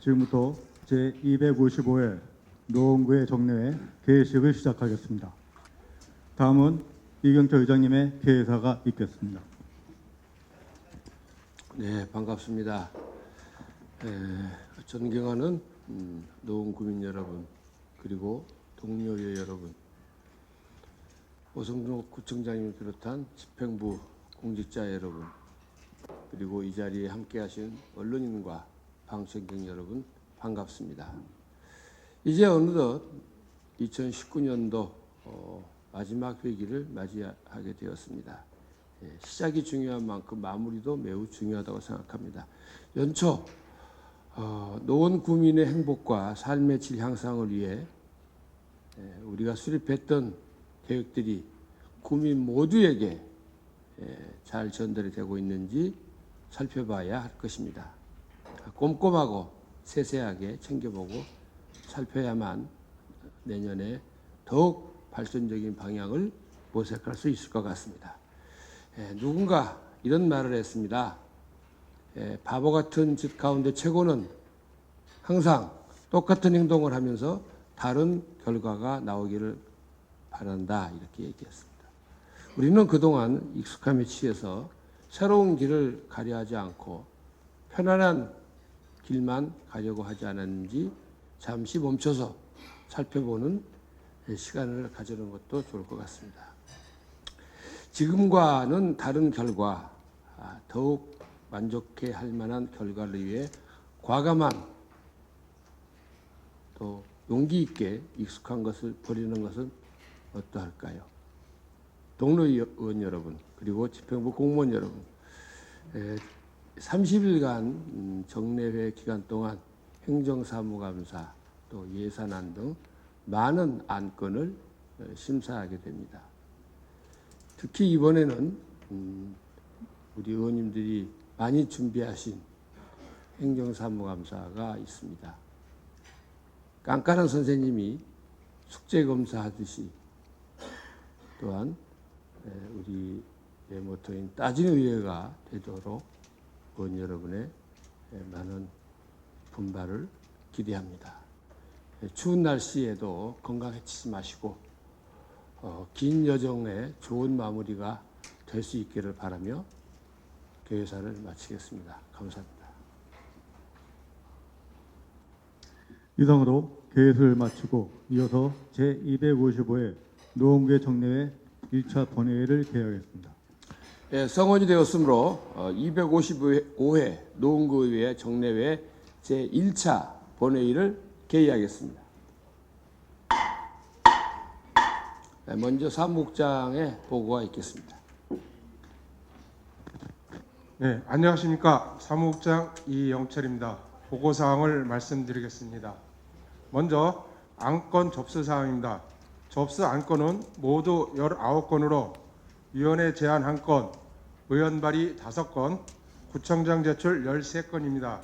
지금부터 제255회 노원구의 정례회 개회식을 시작하겠습니다. 다음은 이경철 의장님의 개회사가 있겠습니다. 네, 반갑습니다. 존경하는 노원구민 여러분, 그리고 동료회 여러분, 오성록 구청장님을 비롯한 집행부 공직자 여러분, 그리고 이 자리에 함께하신 언론인과 방청객 여러분, 반갑습니다. 이제 어느덧 2019년도 마지막 회기를 맞이하게 되었습니다. 시작이 중요한 만큼 마무리도 매우 중요하다고 생각합니다. 연초 노원 구민의 행복과 삶의 질 향상을 위해 우리가 수립했던 계획들이 구민 모두에게 잘 전달이 되고 있는지 살펴봐야 할 것입니다. 꼼꼼하고 세세하게 챙겨보고 살펴야만 내년에 더욱 발전적인 방향을 모색할 수 있을 것 같습니다. 누군가 이런 말을 했습니다. 바보 같은 짓 가운데 최고는 항상 똑같은 행동을 하면서 다른 결과가 나오기를 바란다, 이렇게 얘기했습니다. 우리는 그동안 익숙함에 취해서 새로운 길을 가려 하지 않고 편안한 길만 가려고 하지 않았는지 잠시 멈춰서 살펴보는 시간을 가지는 것도 좋을 것 같습니다. 지금과는 다른 결과, 더욱 만족해 할 만한 결과를 위해 과감한 또 용기 있게 익숙한 것을 버리는 것은 어떠할까요? 동료 의원 여러분, 그리고 집행부 공무원 여러분, 30일간 정례회 기간 동안 행정사무감사, 또 예산안 등 많은 안건을 심사하게 됩니다. 특히 이번에는 우리 의원님들이 많이 준비하신 행정사무감사가 있습니다. 깐깐한 선생님이 숙제검사하듯이 또한 우리 모토인 따지는 의회가 되도록 의원 여러분의 많은 분발을 기대합니다. 추운 날씨에도 건강 해치지 마시고 긴 여정의 좋은 마무리가 될 수 있기를 바라며 개회사를 마치겠습니다. 감사합니다. 이상으로 개회를 마치고 이어서 제255회 노원구의 정례회 1차 본회의를 개회하겠습니다. 성원이 되었으므로 255회 노원구의회 정례회 제1차 본회의를 개의하겠습니다. 먼저 사무국장의 보고가 있겠습니다. 네, 안녕하십니까. 사무국장 이영철입니다. 보고사항을 말씀드리겠습니다. 먼저 안건 접수사항입니다. 접수 안건은 모두 19건으로 위원회 제안 1건, 의원 발의 5건, 구청장 제출 13건입니다.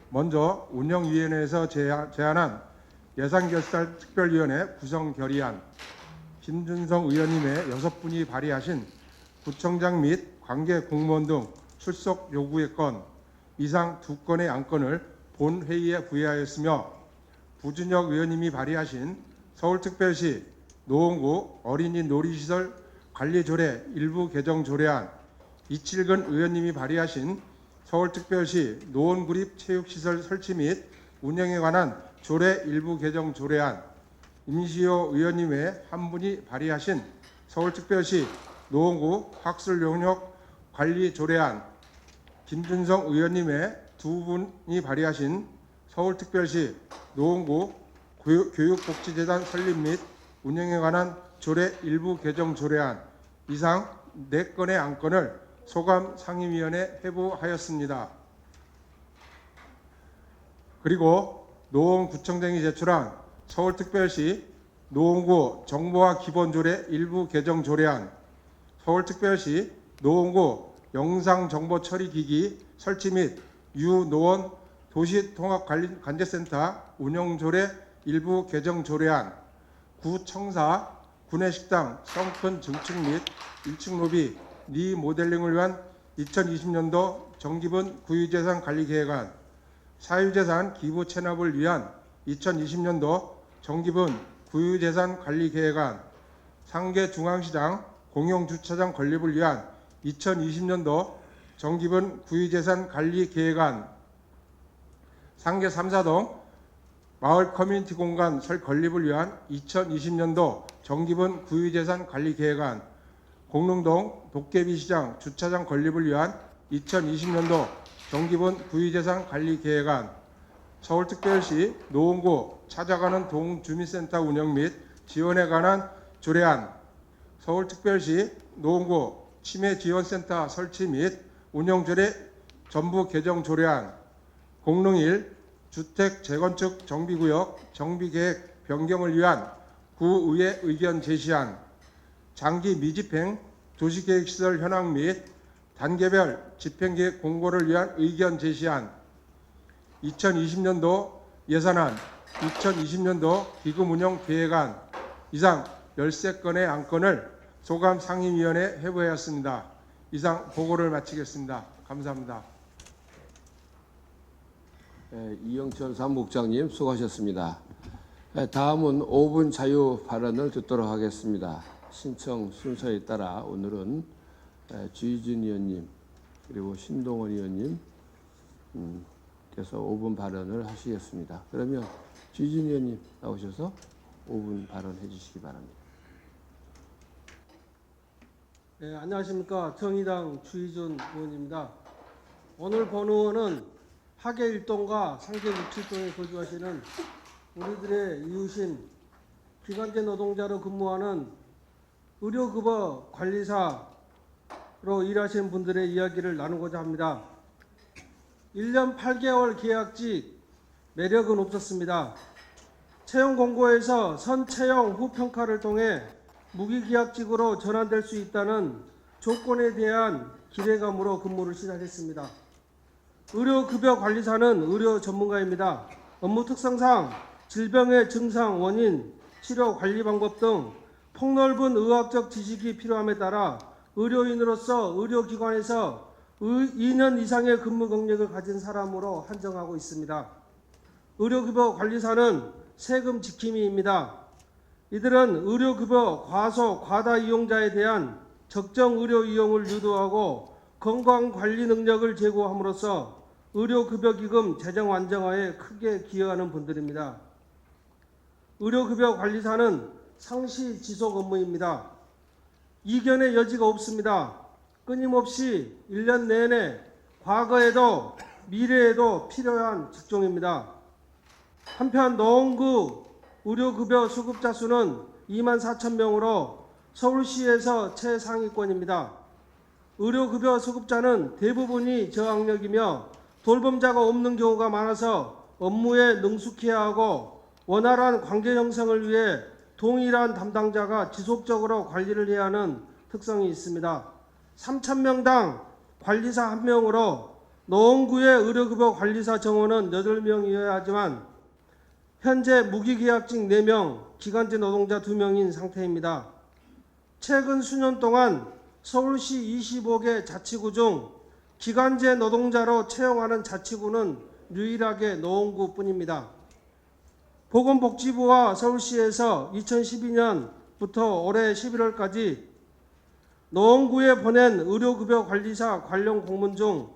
먼저 운영위원회에서 제안한 예산결산 특별위원회 구성 결의안, 김준성 의원님의 6분이 발의하신 구청장 및 관계 공무원 등 출석 요구의 건 이상 2건의 안건을 본회의에 부의하였으며, 부준혁 의원님이 발의하신 서울특별시 노원구 어린이 놀이시설 관리조례 일부 개정 조례안, 이칠근 의원님이 발의하신 서울특별시 노원구립체육시설 설치 및 운영에 관한 조례 일부 개정 조례안, 임시호 의원님의 1분이 발의하신 서울특별시 노원구 학술용역 관리 조례안, 김준성 의원님의 2분이 발의하신 서울특별시 노원구 교육복지재단 설립 및 운영에 관한 조례 일부 개정 조례안, 이상 4건의 안건을 소감 상임위원회에 회부하였습니다. 그리고 노원구청장이 제출한 서울특별시 노원구 정보화 기본조례 일부 개정 조례안, 서울특별시 노원구 영상정보처리기기 설치 및 유노원 도시통합관제센터 운영조례 일부 개정 조례안, 구청사 구내식당 성큰 증축 및 1층 로비 리모델링을 위한 2020년도 정기분 구유재산 관리계획안, 사유재산 기부 체납을 위한 2020년도 정기분 구유재산관리계획안, 상계중앙시장 공용주차장 건립을 위한 2020년도 정기분 구유재산관리계획안, 상계 3사동 마을 커뮤니티 공간 건립을 위한 2020년도 정기분 구유재산관리계획안, 공릉동 도깨비시장 주차장 건립을 위한 2020년도 정기분 구유재산관리계획안, 서울특별시 노원구 찾아가는 동주민센터 운영 및 지원에 관한 조례안, 서울특별시 노원구 치매지원센터 설치 및 운영조례 전부 개정 조례안, 공릉1 주택 재건축 정비구역 정비계획 변경을 위한 구의회 의견 제시안, 장기 미집행 도시계획시설 현황 및 단계별 집행계획 공고를 위한 의견 제시안, 2020년도 예산안, 2020년도 기금운용 계획안, 이상 13건의 안건을 소감상임위원회에 회부하였습니다. 이상 보고를 마치겠습니다. 감사합니다. 이영철 사무국장님 수고하셨습니다. 다음은 5분 자유 발언을 듣도록 하겠습니다. 신청 순서에 따라 오늘은 주희준 의원님 그리고 신동원 의원님 께서 5분 발언을 하시겠습니다. 그러면 주희준 의원님 나오셔서 5분 발언해 주시기 바랍니다. 네, 안녕하십니까. 정의당 주희준 의원입니다. 오늘 본 의원은 하계 1동과 상계 67동에 거주하시는 우리들의 이웃인 기간제 노동자로 근무하는 의료급여 관리사로 일하시는 분들의 이야기를 나누고자 합니다. 1년 8개월 계약직 매력은 없었습니다. 채용 공고에서 선채용 후 평가를 통해 무기계약직으로 전환될 수 있다는 조건에 대한 기대감으로 근무를 시작했습니다. 의료급여관리사는 의료 전문가입니다. 업무 특성상 질병의 증상, 원인, 치료 관리 방법 등 폭넓은 의학적 지식이 필요함에 따라 의료인으로서 의료기관에서 2년 이상의 근무 경력을 가진 사람으로 한정하고 있습니다. 의료급여관리사는 세금 지킴이입니다. 이들은 의료급여 과소, 과다 이용자에 대한 적정 의료 이용을 유도하고 건강관리 능력을 제고함으로써 의료급여기금 재정 안정화에 크게 기여하는 분들입니다. 의료급여관리사는 상시 지속 업무입니다. 이견의 여지가 없습니다. 끊임없이 1년 내내 과거에도 미래에도 필요한 직종입니다. 한편 노원구 의료급여 수급자 수는 24,000명으로 서울시에서 최상위권입니다. 의료급여 수급자는 대부분이 저학력이며 돌봄자가 없는 경우가 많아서 업무에 능숙해야 하고 원활한 관계 형성을 위해 동일한 담당자가 지속적으로 관리를 해야 하는 특성이 있습니다. 3,000명당 관리사 1명으로 노원구의 의료급여 관리사 정원은 8명이어야 하지만 현재 무기계약직 4명, 기간제 노동자 2명인 상태입니다. 최근 수년 동안 서울시 25개 자치구 중 기간제 노동자로 채용하는 자치구는 유일하게 노원구뿐입니다. 보건복지부와 서울시에서 2012년부터 올해 11월까지 노원구에 보낸 의료급여 관리사 관련 공문 중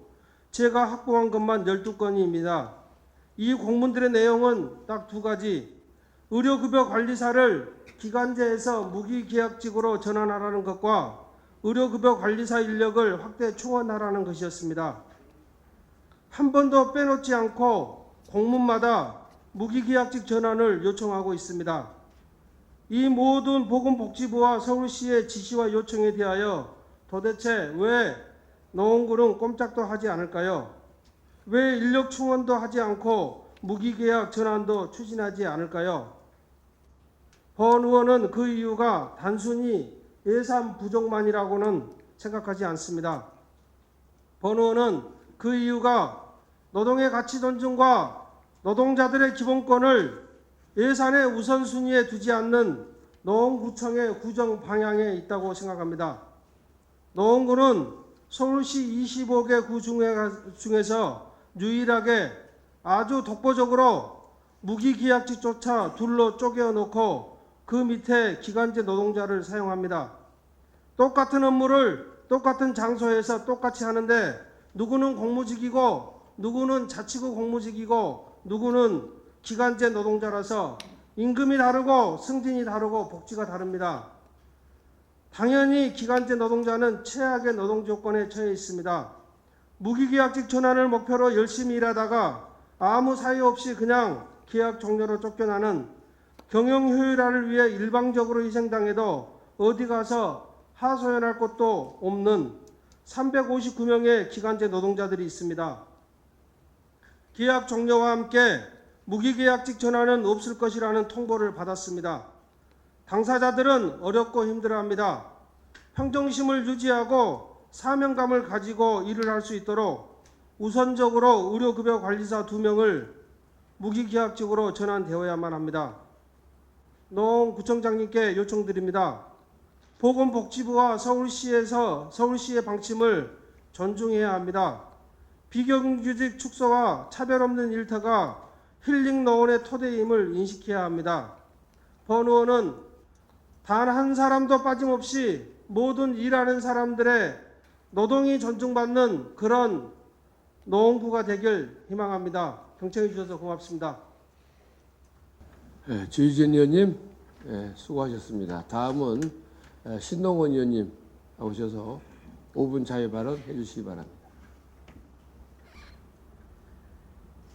제가 확보한 것만 12건입니다. 이 공문들의 내용은 딱 2가지. 의료급여 관리사를 기간제에서 무기계약직으로 전환하라는 것과 의료급여 관리사 인력을 확대 충원하라는 것이었습니다. 한 번도 빼놓지 않고 공문마다 무기계약직 전환을 요청하고 있습니다. 이 모든 보건복지부와 서울시의 지시와 요청에 대하여 도대체 왜 노원구는 꼼짝도 하지 않을까요? 왜 인력 충원도 하지 않고 무기계약 전환도 추진하지 않을까요? 본 의원은 그 이유가 단순히 예산 부족만이라고는 생각하지 않습니다. 본 의원은 그 이유가 노동의 가치 존중과 노동자들의 기본권을 예산의 우선순위에 두지 않는 노원구청의 구정 방향에 있다고 생각합니다. 노원구는 서울시 25개 구 중에서 유일하게 아주 독보적으로 무기계약직조차 둘로 쪼개어 놓고 그 밑에 기간제 노동자를 사용합니다. 똑같은 업무를 똑같은 장소에서 똑같이 하는데 누구는 공무직이고 누구는 자치구 공무직이고 누구는 기간제 노동자라서 임금이 다르고 승진이 다르고 복지가 다릅니다. 당연히 기간제 노동자는 최악의 노동 조건에 처해 있습니다. 무기계약직 전환을 목표로 열심히 일하다가 아무 사유 없이 그냥 계약 종료로 쫓겨나는 경영 효율화를 위해 일방적으로 희생당해도 어디 가서 하소연할 곳도 없는 359명의 기간제 노동자들이 있습니다. 계약 종료와 함께 무기계약직 전환은 없을 것이라는 통보를 받았습니다. 당사자들은 어렵고 힘들어합니다. 평정심을 유지하고 사명감을 가지고 일을 할 수 있도록 우선적으로 의료급여관리사 2명을 무기계약직으로 전환되어야만 합니다. 노원구청장님께 요청드립니다. 보건복지부와 서울시의 방침을 존중해야 합니다. 비정규직 축소와 차별 없는 일터가 힐링 노원의 토대임을 인식해야 합니다. 본 의원은 단 한 사람도 빠짐없이 모든 일하는 사람들의 노동이 존중받는 그런 노원구가 되길 희망합니다. 경청해 주셔서 고맙습니다. 주희진 의원님 수고하셨습니다. 다음은 신동원 의원님 오셔서 5분 자유 발언 해주시기 바랍니다.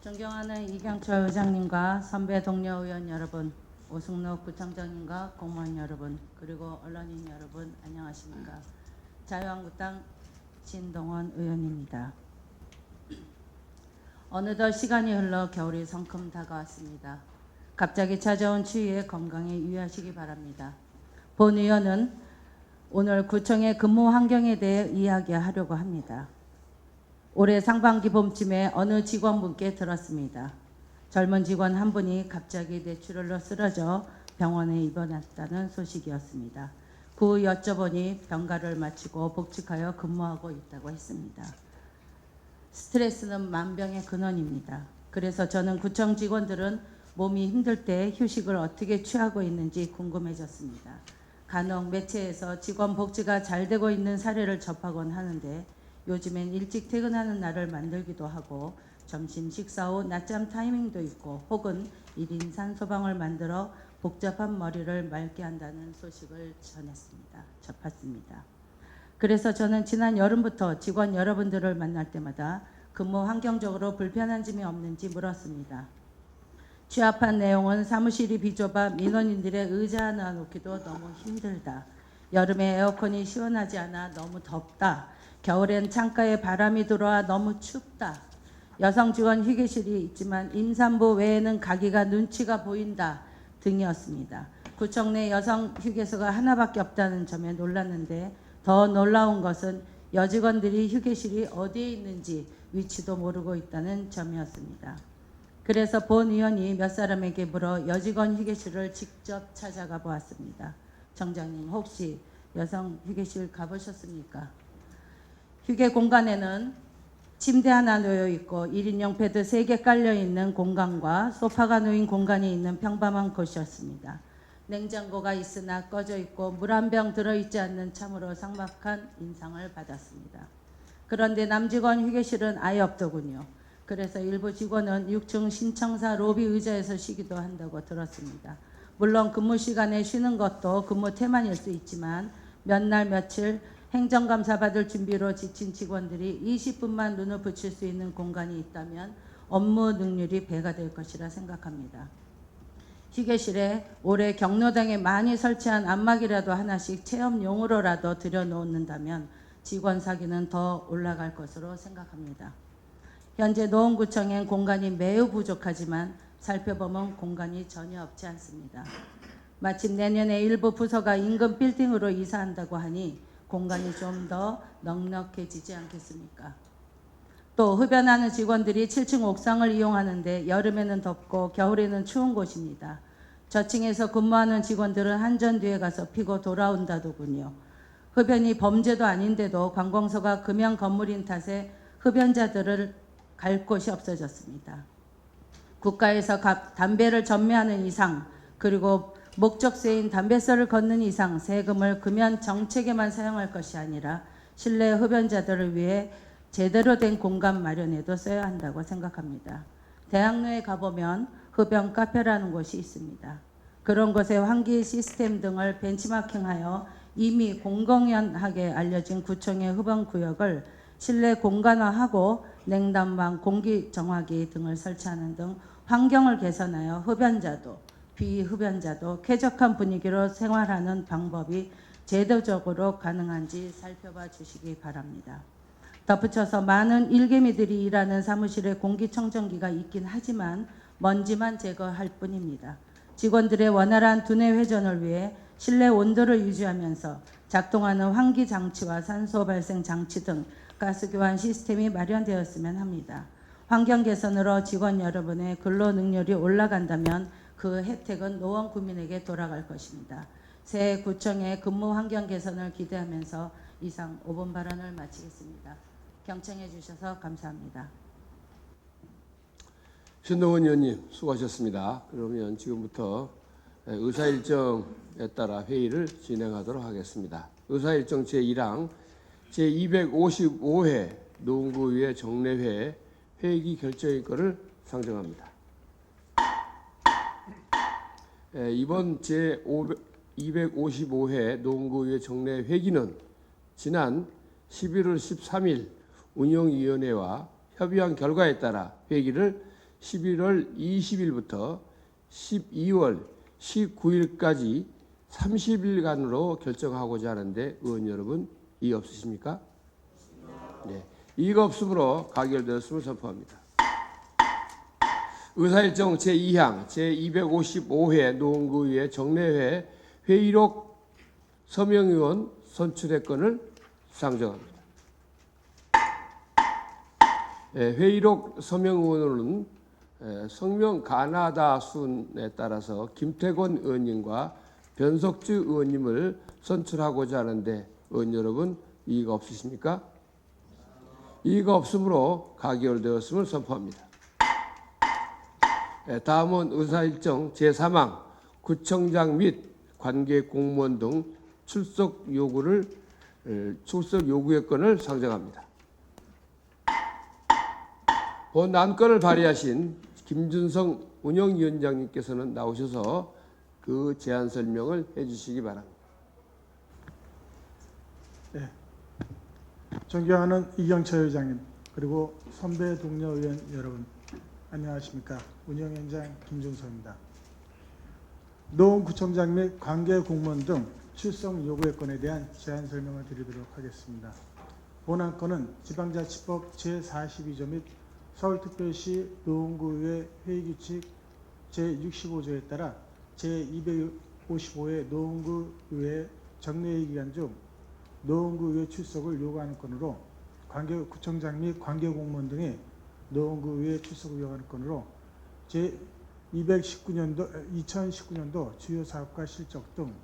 존경하는 이경철 의장님과 선배 동료 의원 여러분, 오승록 구청장님과 공무원 여러분, 그리고 언론인 여러분 안녕하십니까. 자유한국당 신동원 의원입니다. 어느덧 시간이 흘러 겨울이 성큼 다가왔습니다. 갑자기 찾아온 추위에 건강에 유의하시기 바랍니다. 본 의원은 오늘 구청의 근무 환경에 대해 이야기하려고 합니다. 올해 상반기 봄쯤에 어느 직원분께 들었습니다. 젊은 직원 한 분이 갑자기 뇌출혈로 쓰러져 병원에 입원했다는 소식이었습니다. 그 후 여쭤보니 병가를 마치고 복직하여 근무하고 있다고 했습니다. 스트레스는 만병의 근원입니다. 그래서 저는 구청 직원들은 몸이 힘들 때 휴식을 어떻게 취하고 있는지 궁금해졌습니다. 간혹 매체에서 직원 복지가 잘 되고 있는 사례를 접하곤 하는데 요즘엔 일찍 퇴근하는 날을 만들기도 하고 점심 식사 후 낮잠 타이밍도 있고 혹은 1인 산소방을 만들어 복잡한 머리를 맑게 한다는 소식을 접했습니다. 그래서 저는 지난 여름부터 직원 여러분들을 만날 때마다 근무 환경적으로 불편한 점이 없는지 물었습니다. 취합한 내용은 사무실이 비좁아 민원인들의 의자 하나 놓기도 너무 힘들다. 여름에 에어컨이 시원하지 않아 너무 덥다. 겨울엔 창가에 바람이 들어와 너무 춥다. 여성 직원 휴게실이 있지만 임산부 외에는 가기가 눈치가 보인다 등이었습니다. 구청 내 여성 휴게소가 하나밖에 없다는 점에 놀랐는데 더 놀라운 것은 여직원들이 휴게실이 어디에 있는지 위치도 모르고 있다는 점이었습니다. 그래서 본 의원이 몇 사람에게 물어 여직원 휴게실을 직접 찾아가 보았습니다. 정장님 혹시 여성 휴게실 가보셨습니까? 휴게 공간에는 침대 하나 놓여 있고 1인용 패드 3개 깔려 있는 공간과 소파가 놓인 공간이 있는 평범한 곳이었습니다. 냉장고가 있으나 꺼져 있고 물 한 병 들어있지 않는 참으로 삭막한 인상을 받았습니다. 그런데 남직원 휴게실은 아예 없더군요. 그래서 일부 직원은 6층 신청사 로비 의자에서 쉬기도 한다고 들었습니다. 물론 근무 시간에 쉬는 것도 근무 태만일 수 있지만 몇 날 며칠 행정감사 받을 준비로 지친 직원들이 20분만 눈을 붙일 수 있는 공간이 있다면 업무 능률이 배가 될 것이라 생각합니다. 휴게실에 올해 경로당에 많이 설치한 안막이라도 하나씩 체험용으로라도 들여놓는다면 직원 사기는 더 올라갈 것으로 생각합니다. 현재 노원구청엔 공간이 매우 부족하지만 살펴보면 공간이 전혀 없지 않습니다. 마침 내년에 일부 부서가 인근 빌딩으로 이사한다고 하니 공간이 좀 더 넉넉해지지 않겠습니까? 또 흡연하는 직원들이 7층 옥상을 이용하는데 여름에는 덥고 겨울에는 추운 곳입니다. 저층에서 근무하는 직원들은 한전 뒤에 가서 피고 돌아온다더군요. 흡연이 범죄도 아닌데도 관공서가 금연 건물인 탓에 흡연자들을 갈 곳이 없어졌습니다. 국가에서 담배를 전매하는 이상 그리고 목적세인 담배세를 걷는 이상 세금을 금연 정책에만 사용할 것이 아니라 실내 흡연자들을 위해 제대로 된 공간 마련에도 써야 한다고 생각합니다. 대학로에 가보면 흡연 카페라는 곳이 있습니다. 그런 곳의 환기 시스템 등을 벤치마킹하여 이미 공공연하게 알려진 구청의 흡연 구역을 실내 공간화하고 냉난방, 공기 정화기 등을 설치하는 등 환경을 개선하여 흡연자도 비흡연자도 쾌적한 분위기로 생활하는 방법이 제도적으로 가능한지 살펴봐 주시기 바랍니다. 덧붙여서 많은 일개미들이 일하는 사무실에 공기청정기가 있긴 하지만 먼지만 제거할 뿐입니다. 직원들의 원활한 두뇌 회전을 위해 실내 온도를 유지하면서 작동하는 환기 장치와 산소 발생 장치 등 가스 교환 시스템이 마련되었으면 합니다. 환경 개선으로 직원 여러분의 근로 능률이 올라간다면 그 혜택은 노원 구민에게 돌아갈 것입니다. 새 구청의 근무 환경 개선을 기대하면서 이상 5분 발언을 마치겠습니다. 경청해 주셔서 감사합니다. 신동원 의원님 수고하셨습니다. 그러면 지금부터 의사일정에 따라 회의를 진행하도록 하겠습니다. 의사일정 제1항 제255회 노원구의회 정례회 회기 결정의 건을 상정합니다. 이번 제255회 노원구의회 정례회기는 지난 11월 13일 운영위원회와 협의한 결과에 따라 회기를 11월 20일부터 12월 19일까지 30일간으로 결정하고자 하는데 의원 여러분 이의 없으십니까? 네, 이의가 없으므로 가결되었음을 선포합니다. 의사일정 제2항 제255회 노원구의회 정례회 회의록 서명의원 선출의 건을 상정합니다. 회의록 서명의원은 성명 가나다 순에 따라서 김태권 의원님과 변석주 의원님을 선출하고자 하는데 의원 여러분 이의가 없으십니까? 이의가 없으므로 가결되었음을 선포합니다. 다음은 의사일정 제3항 구청장 및 관계 공무원 등 출석 요구의 건을 상정합니다. 본 안건을 발의하신 김준성 운영위원장님께서는 나오셔서 그 제안 설명을 해주시기 바랍니다. 네. 존경하는 이경철 의장님 그리고 선배 동료 의원 여러분 안녕하십니까. 운영위원장 김준성입니다. 노원구청장 및 관계 공무원 등 출석 요구의 건에 대한 제안 설명을 드리도록 하겠습니다. 본 안건은 지방자치법 제42조 및 서울특별시 노원구의회 회의규칙 제65조에 따라 제255회 노원구의회 정례회 기간 중 노원구의회 출석을 요구하는 건으로 구청장 및 관계공무원 등의 노원구의회 출석을 요구하는 건으로 제2019년도 주요 사업과 실적 등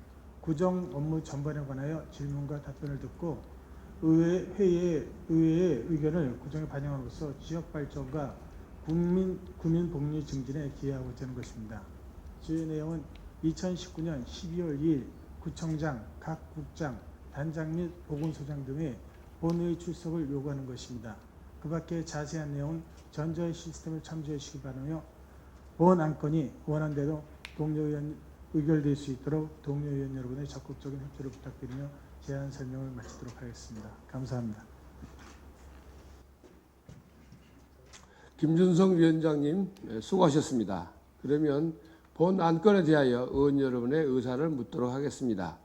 구정 업무 전반에 관하여 질문과 답변을 듣고 의회의 의견을 구정에 반영함으로써 지역 발전과 국민 복리 증진에 기여하고자 하는 것입니다. 주요 내용은 2019년 12월 2일 구청장, 각 국장, 단장 및 보건소장 등의 본회의 출석을 요구하는 것입니다. 그 밖에 자세한 내용은 전자의 시스템을 참조해 주시기 바라며 본 안건이 원안대로 동료 의원 의결될 수 있도록 동료 의원 여러분의 적극적인 협조를 부탁드리며 제안 설명을 마치도록 하겠습니다. 감사합니다. 김준성 위원장님 수고하셨습니다. 그러면 본 안건에 대하여 의원 여러분의 의사를 묻도록 하겠습니다.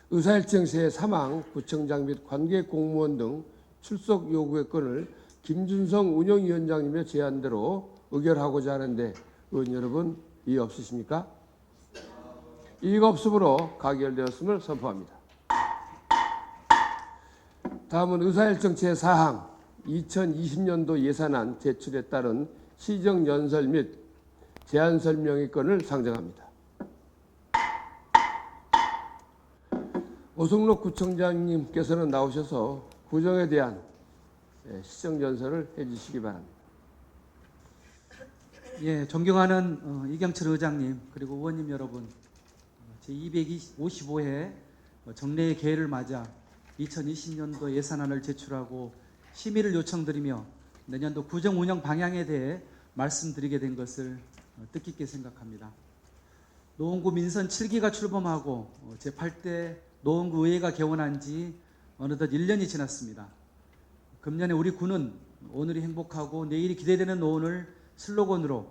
의사일정 제3항 구청장 및 관계공무원 등 출석 요구의 건을 김준성 운영위원장님의 제안대로 의결하고자 하는데 의원 여러분 이의 없으십니까? 이의가 없으므로 가결되었음을 선포합니다. 다음은 의사일정 제4항 2020년도 예산안 제출에 따른 시정연설 및 제안 설명의 건을 상정합니다. 오승록 구청장님께서는 나오셔서 구정에 대한 시정연설을 해주시기 바랍니다. 예, 존경하는 이경철 의장님 그리고 의원님 여러분, 제255회 정례의 개회를 맞아 2020년도 예산안을 제출하고 심의를 요청드리며 내년도 구정 운영 방향에 대해 말씀드리게 된 것을 뜻깊게 생각합니다. 노원구 민선 7기가 출범하고 제8대 노원구 의회가 개원한 지 어느덧 1년이 지났습니다. 금년에 우리 구는 오늘이 행복하고 내일이 기대되는 노원을 슬로건으로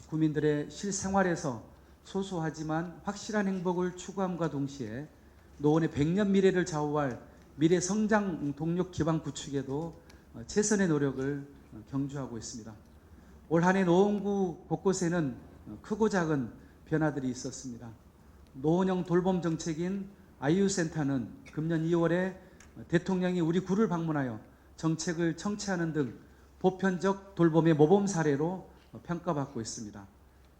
구민들의 실생활에서 소소하지만 확실한 행복을 추구함과 동시에 노원의 100년 미래를 좌우할 미래 성장 동력 기반 구축에도 최선의 노력을 경주하고 있습니다. 올 한 해 노원구 곳곳에는 크고 작은 변화들이 있었습니다. 노원형 돌봄 정책인 아이유센터는 금년 2월에 대통령이 우리 구를 방문하여 정책을 청취하는 등 보편적 돌봄의 모범 사례로 평가받고 있습니다.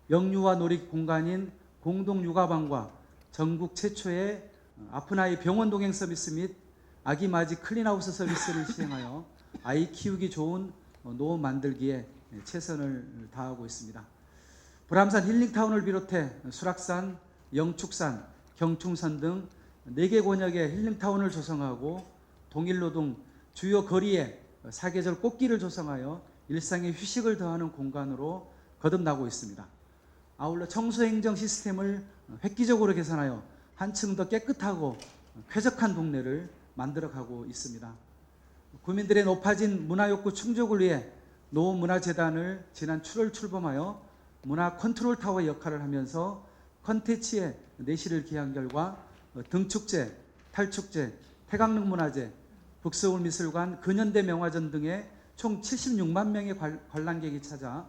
영유아 놀이 공간인 공동육아방과 전국 최초의 아픈 아이 병원 동행 서비스 및 아기 맞이 클린하우스 서비스를 시행하여 아이 키우기 좋은 노원 만들기에 최선을 다하고 있습니다. 불암산 힐링타운을 비롯해 수락산, 영축산, 경충산 등 4개 권역의 힐링타운을 조성하고 동일로 등 주요 거리에 사계절 꽃길을 조성하여 일상의 휴식을 더하는 공간으로 거듭나고 있습니다. 아울러 청소행정 시스템을 획기적으로 개선하여 한층 더 깨끗하고 쾌적한 동네를 만들어가고 있습니다. 구민들의 높아진 문화욕구 충족을 위해 노원문화재단을 지난 7월 출범하여 문화 컨트롤타워 역할을 하면서 컨텐츠에 내실을 기한 결과 등축제, 탈축제, 태강릉 문화제, 북서울미술관, 근현대 명화전 등의 총 76만 명의 관람객이 찾아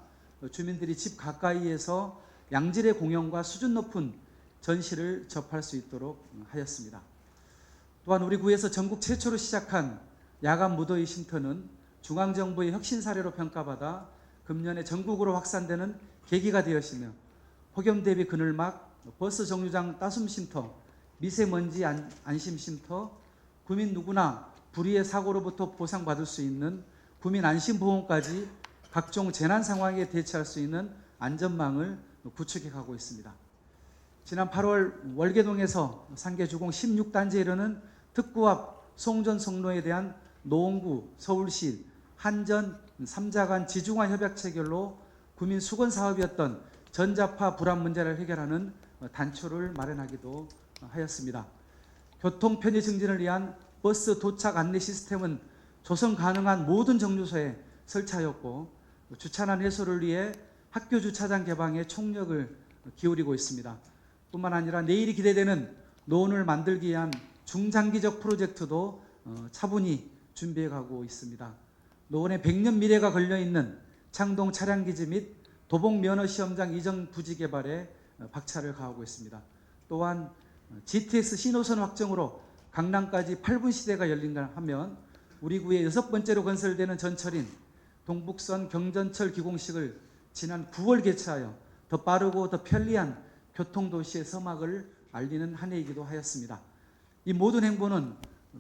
주민들이 집 가까이에서 양질의 공연과 수준 높은 전시를 접할 수 있도록 하였습니다. 또한 우리 구에서 전국 최초로 시작한 야간 무더위 쉼터는 중앙정부의 혁신 사례로 평가받아 금년에 전국으로 확산되는 계기가 되었으며 폭염 대비 그늘막, 버스 정류장 따숨 쉼터, 미세먼지 안심 쉼터, 구민 누구나 불의의 사고로부터 보상받을 수 있는 구민 안심보험까지 각종 재난 상황에 대처할 수 있는 안전망을 구축해 가고 있습니다. 지난 8월 월계동에서 상계주공 16단지에 이르는 특구 앞 송전 성로에 대한 노원구, 서울시, 한전 3자 간 지중화 협약 체결로 구민 수건 사업이었던 전자파 불안 문제를 해결하는 단초를 마련하기도 하였습니다. 교통 편의 증진을 위한 버스 도착 안내 시스템은 조성 가능한 모든 정류소에 설치하였고 주차난 해소를 위해 학교 주차장 개방에 총력을 기울이고 있습니다. 뿐만 아니라 내일이 기대되는 노원을 만들기 위한 중장기적 프로젝트도 차분히 준비해 가고 있습니다. 노원의 100년 미래가 걸려있는 창동 차량기지 및 도봉 면허시험장 이전 부지 개발에 박차를 가하고 있습니다. 또한 GTX 신호선 확정으로 강남까지 8분 시대가 열린다 하면 우리 구의 6번째로 건설되는 전철인 동북선 경전철 기공식을 지난 9월 개최하여 더 빠르고 더 편리한 교통도시의 서막을 알리는 한 해이기도 하였습니다. 이 모든 행보는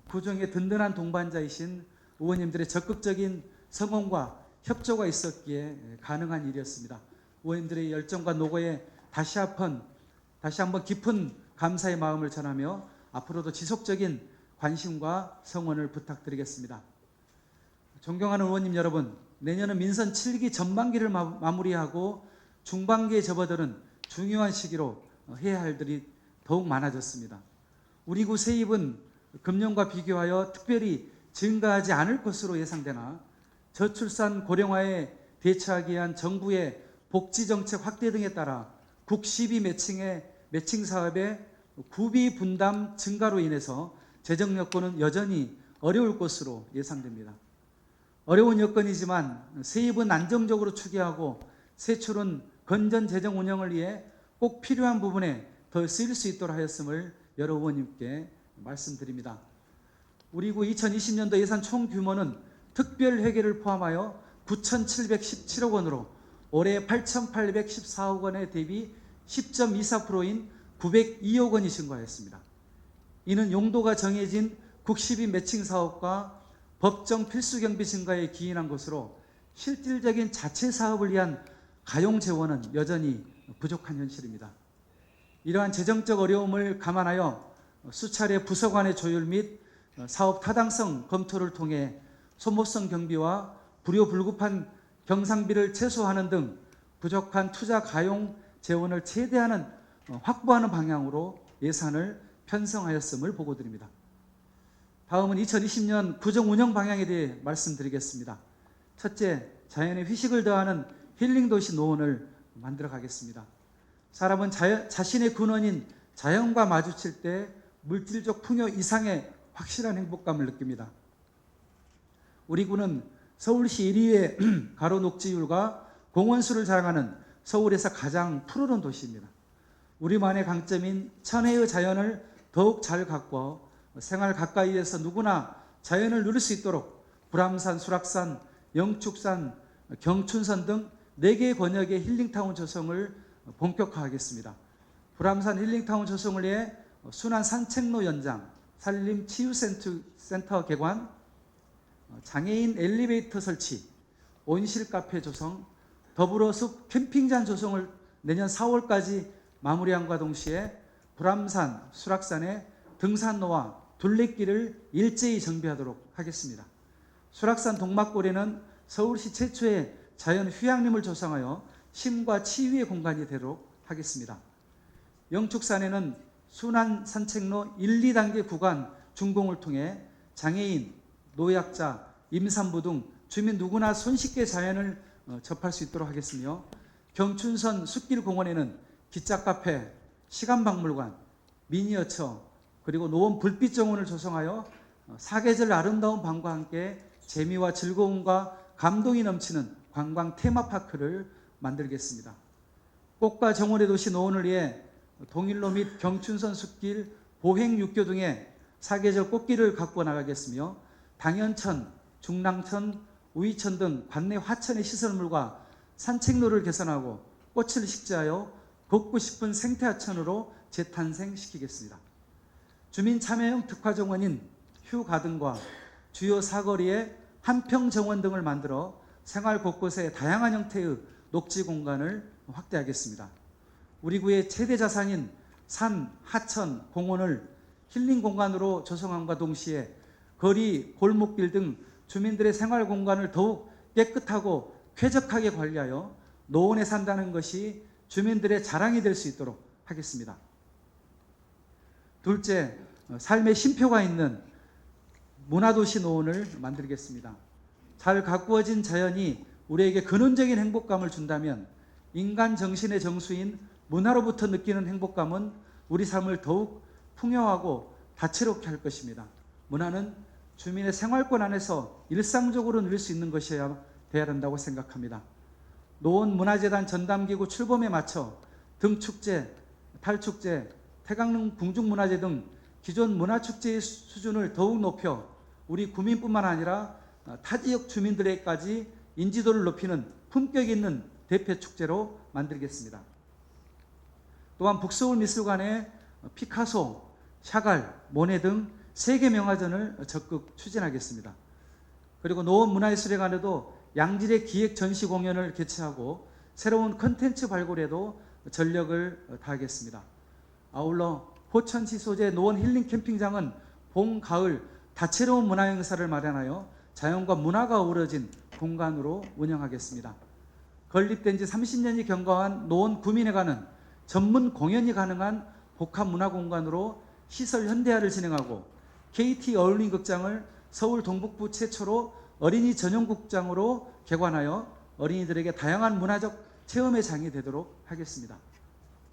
구정의 든든한 동반자이신 의원님들의 적극적인 성원과 협조가 있었기에 가능한 일이었습니다. 의원님들의 열정과 노고에 다시 한번 깊은 감사의 마음을 전하며 앞으로도 지속적인 관심과 성원을 부탁드리겠습니다. 존경하는 의원님 여러분, 내년은 민선 7기 전반기를 마무리하고 중반기에 접어드는 중요한 시기로 해야 할 일이 더욱 많아졌습니다. 우리 구 세입은 금년과 비교하여 특별히 증가하지 않을 것으로 예상되나 저출산 고령화에 대처하기 위한 정부의 복지정책 확대 등에 따라 국시비 매칭 사업의 구비 분담 증가로 인해서 재정 여건은 여전히 어려울 것으로 예상됩니다. 어려운 여건이지만 세입은 안정적으로 추계하고 세출은 건전 재정 운영을 위해 꼭 필요한 부분에 더 쓰일 수 있도록 하였음을 여러 의원님께 말씀드립니다. 우리 구 2020년도 예산 총 규모는 특별 회계를 포함하여 9,717억 원으로 올해 8,814억 원에 대비 10.24%인 902억 원이 증가하였습니다. 이는 용도가 정해진 국시비 매칭 사업과 법정 필수 경비 증가에 기인한 것으로 실질적인 자체 사업을 위한 가용 재원은 여전히 부족한 현실입니다. 이러한 재정적 어려움을 감안하여 수차례 부서 간의 조율 및 사업 타당성 검토를 통해 소모성 경비와 불효불급한 경상비를 최소화하는 등 부족한 투자 가용 재원을 최대한 확보하는 방향으로 예산을 편성하였음을 보고드립니다. 다음은 2020년 구정 운영 방향에 대해 말씀드리겠습니다. 첫째, 자연의 휴식을 더하는 힐링 도시 노원을 만들어 가겠습니다. 사람은 자신의 근원인 자연과 마주칠 때 물질적 풍요 이상의 확실한 행복감을 느낍니다. 우리 구는 서울시 1위의 가로 녹지율과 공원수를 자랑하는 서울에서 가장 푸르른 도시입니다. 우리만의 강점인 천혜의 자연을 더욱 잘 가꾸어 생활 가까이에서 누구나 자연을 누릴 수 있도록 불암산, 수락산, 영축산, 경춘선 등 4개의 권역의 힐링타운 조성을 본격화하겠습니다. 불암산 힐링타운 조성을 위해 순환 산책로 연장, 산림치유센터 개관, 장애인 엘리베이터 설치, 온실 카페 조성, 더불어 숲 캠핑장 조성을 내년 4월까지 마무리함과 동시에 불암산, 수락산의 등산로와 둘레길을 일제히 정비하도록 하겠습니다. 수락산 동막골에는 서울시 최초의 자연 휴양림을 조성하여 쉼과 치유의 공간이 되도록 하겠습니다. 영축산에는 순환 산책로 1, 2단계 구간 준공을 통해 장애인, 노약자, 임산부 등 주민 누구나 손쉽게 자연을 접할 수 있도록 하겠으며, 경춘선 숲길 공원에는 기차 카페, 시간박물관, 미니어처, 그리고 노원 불빛 정원을 조성하여 사계절 아름다운 밤과 함께 재미와 즐거움과 감동이 넘치는 관광 테마파크를 만들겠습니다. 꽃과 정원의 도시 노원을 위해 동일로 및 경춘선 숲길, 보행육교 등의 사계절 꽃길을 가꾸어 나가겠으며, 당연천, 중랑천, 우이천 등 관내 화천의 시설물과 산책로를 개선하고 꽃을 식재하여 걷고 싶은 생태하천으로 재탄생시키겠습니다. 주민 참여형 특화정원인 휴가든과 주요 사거리에 한평정원 등을 만들어 생활 곳곳에 다양한 형태의 녹지 공간을 확대하겠습니다. 우리 구의 최대 자산인 산, 하천, 공원을 힐링 공간으로 조성함과 동시에 거리, 골목길 등 주민들의 생활 공간을 더욱 깨끗하고 쾌적하게 관리하여 노원에 산다는 것이 주민들의 자랑이 될 수 있도록 하겠습니다. 둘째, 삶의 쉼표가 있는 문화도시 노원을 만들겠습니다. 잘 가꾸어진 자연이 우리에게 근원적인 행복감을 준다면 인간 정신의 정수인 문화로부터 느끼는 행복감은 우리 삶을 더욱 풍요하고 다채롭게 할 것입니다. 문화는 주민의 생활권 안에서 일상적으로 누릴 수 있는 것이어야 돼야 한다고 생각합니다. 노원문화재단 전담기구 출범에 맞춰 등축제, 탈축제, 태강릉 궁중문화제 등 기존 문화축제의 수준을 더욱 높여 우리 구민뿐만 아니라 타 지역 주민들에게까지 인지도를 높이는 품격 있는 대표 축제로 만들겠습니다. 또한 북서울미술관에 피카소, 샤갈, 모네 등 세계 명화전을 적극 추진하겠습니다. 그리고 노원문화예술회관에도 양질의 기획 전시 공연을 개최하고 새로운 컨텐츠 발굴에도 전력을 다하겠습니다. 아울러 포천시 소재 노원 힐링 캠핑장은 봄, 가을 다채로운 문화 행사를 마련하여 자연과 문화가 어우러진 공간으로 운영하겠습니다. 건립된 지 30년이 경과한 노원 구민회관은 전문 공연이 가능한 복합 문화 공간으로 시설 현대화를 진행하고 KT 어울림 극장을 서울 동북부 최초로 어린이 전용 극장으로 개관하여 어린이들에게 다양한 문화적 체험의 장이 되도록 하겠습니다.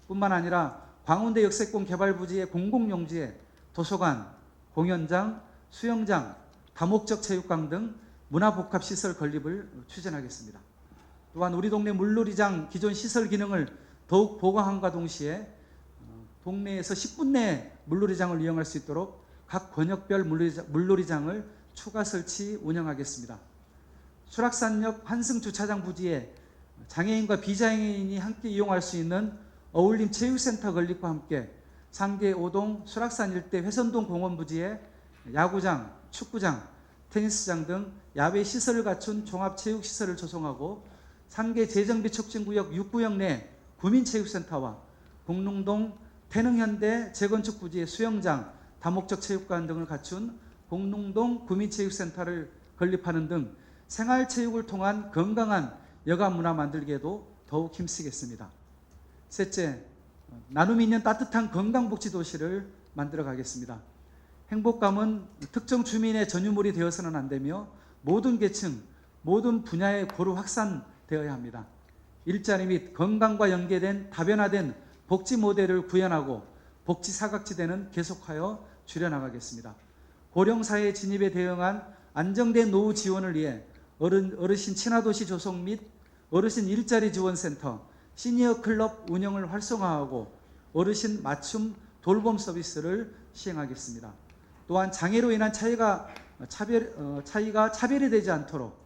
뿐만 아니라 광운대 역세권 개발 부지의 공공용지에 도서관, 공연장, 수영장, 다목적 체육관 등 문화복합시설 건립을 추진하겠습니다. 또한 우리 동네 물놀이장 기존 시설 기능을 더욱 보강함과 동시에 동네에서 10분 내에 물놀이장을 이용할 수 있도록 각 권역별 물놀이장을 추가 설치 운영하겠습니다. 수락산역 환승주차장 부지에 장애인과 비장애인이 함께 이용할 수 있는 어울림 체육센터 건립과 함께 상계 5동 수락산 일대 회선동 공원 부지에 야구장, 축구장, 테니스장 등 야외 시설을 갖춘 종합체육시설을 조성하고 상계 재정비 촉진구역 6구역 내 구민체육센터와 공릉동 태능현대 재건축 부지의 수영장, 다목적 체육관 등을 갖춘 공릉동 구민체육센터를 건립하는 등 생활체육을 통한 건강한 여가 문화 만들기에도 더욱 힘쓰겠습니다. 셋째, 나눔이 있는 따뜻한 건강복지 도시를 만들어 가겠습니다. 행복감은 특정 주민의 전유물이 되어서는 안 되며 모든 계층, 모든 분야에 고루 확산되어야 합니다. 일자리 및 건강과 연계된 다변화된 복지 모델을 구현하고 복지 사각지대는 계속하여 줄여나가겠습니다. 고령사회 진입에 대응한 안정된 노후 지원을 위해 어르신 친화도시 조성 및 어르신 일자리 지원센터, 시니어 클럽 운영을 활성화하고 어르신 맞춤 돌봄 서비스를 시행하겠습니다. 또한 장애로 인한 차이가 차별이 되지 않도록